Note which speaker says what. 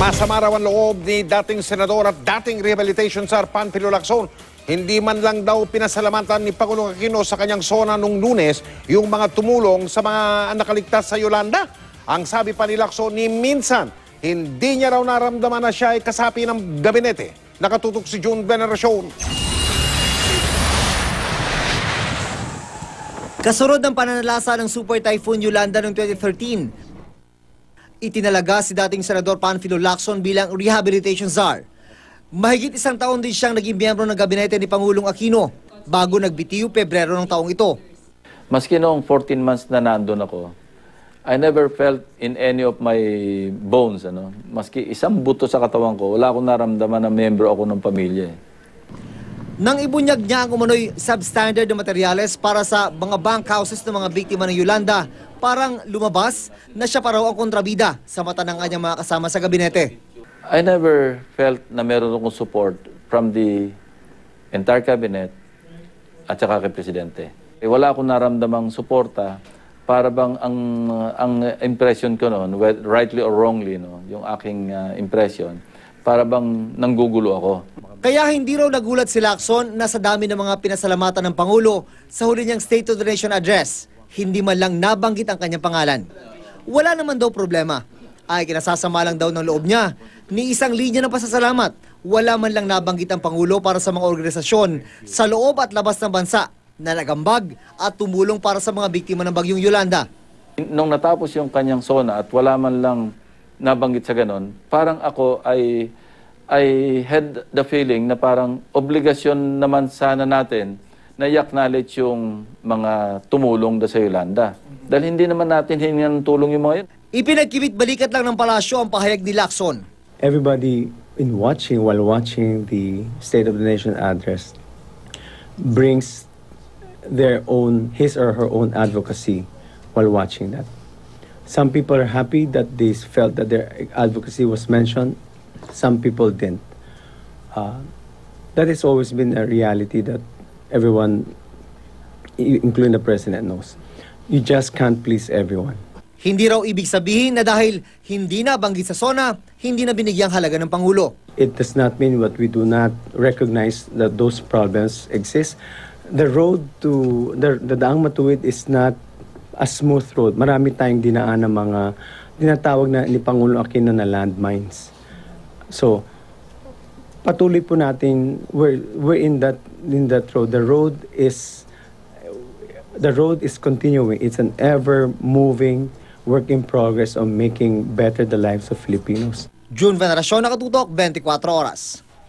Speaker 1: Masama raw ang loob ni dating senador at dating rehabilitation czar Panfilo Lacson. Hindi man lang daw pinasalamatan ni Pangulong Aquino sa kanyang sona nung Lunes yung mga tumulong sa mga nakaligtas sa Yolanda. Ang sabi pa ni Lacson, ni minsan, hindi niya raw naramdaman na siya ay kasapi ng gabinete. Nakatutok si June Veneracion.
Speaker 2: Kasunod ng pananalasa ng Super Typhoon Yolanda noong 2013, itinalaga si dating Senador Panfilo Lacson bilang rehabilitation czar. Mahigit isang taon din siyang naging miyembro ng gabinete ni Pangulong Aquino bago nagbitiw Pebrero ng taong ito.
Speaker 3: Maski noong 14 months na nandun ako, I never felt in any of my bones, maski isang buto sa katawan ko, wala akong naramdaman na miyembro ako ng pamilya.
Speaker 2: Nang ibunyag niya ang umano'y substandard na materyales para sa mga bank houses ng mga biktima ng Yolanda, parang lumabas na siya pa raw ang kontrabida sa mata ng kanyang mga kasama sa gabinete.
Speaker 3: I never felt na meron akong support from the entire cabinet at saka kay Presidente. Wala akong naramdamang suporta para bang ang impression ko noon, rightly or wrongly, yung aking impression, para bang nanggugulo ako.
Speaker 2: Kaya hindi raw nagulat si Lacson na sa dami ng mga pinasalamatan ng Pangulo sa huli niyang State of the Nation address, hindi man lang nabanggit ang kanyang pangalan. Wala naman daw problema. Ay kinasasama lang daw ng loob niya ni isang linya ng pasasalamat. Wala man lang nabanggit ang Pangulo para sa mga organisasyon sa loob at labas ng bansa na nagambag at tumulong para sa mga biktima ng Bagyong Yolanda.
Speaker 3: Nung natapos yung kanyang sona at wala man lang nabanggit sa ganon, parang ako I had the feeling na parang obligasyon naman sana natin na i-acknowledge yung mga tumulong sa Yolanda. Dahil hindi naman natin hiningan ng tulong yung mga yun.
Speaker 2: Ipinagkibit balikat lang ng palasyo ang pahayag ni Lacson.
Speaker 4: Everybody while watching the State of the Nation address brings his or her own advocacy while watching that. Some people are happy that they felt that their advocacy was mentioned. Some people didn't. That has always been a reality that everyone, including the President, knows. You just can't please everyone.
Speaker 2: Hindi raw ibig sabihin na dahil hindi na banggit sa SONA, hindi na binigyang halaga ng Pangulo.
Speaker 4: It does not mean that we do not recognize that those problems exist. The road to the Daang Matuwid is not a smooth road. Marami tayong dinaan ng mga tinatawag na ni Pangulo Aquino na landmines. So, patuloy po natin, we're in that road. The road is continuing. It's an ever-moving work in progress on making better the lives of Filipinos.
Speaker 2: June Veneracion, Nakatutok, 24 Oras.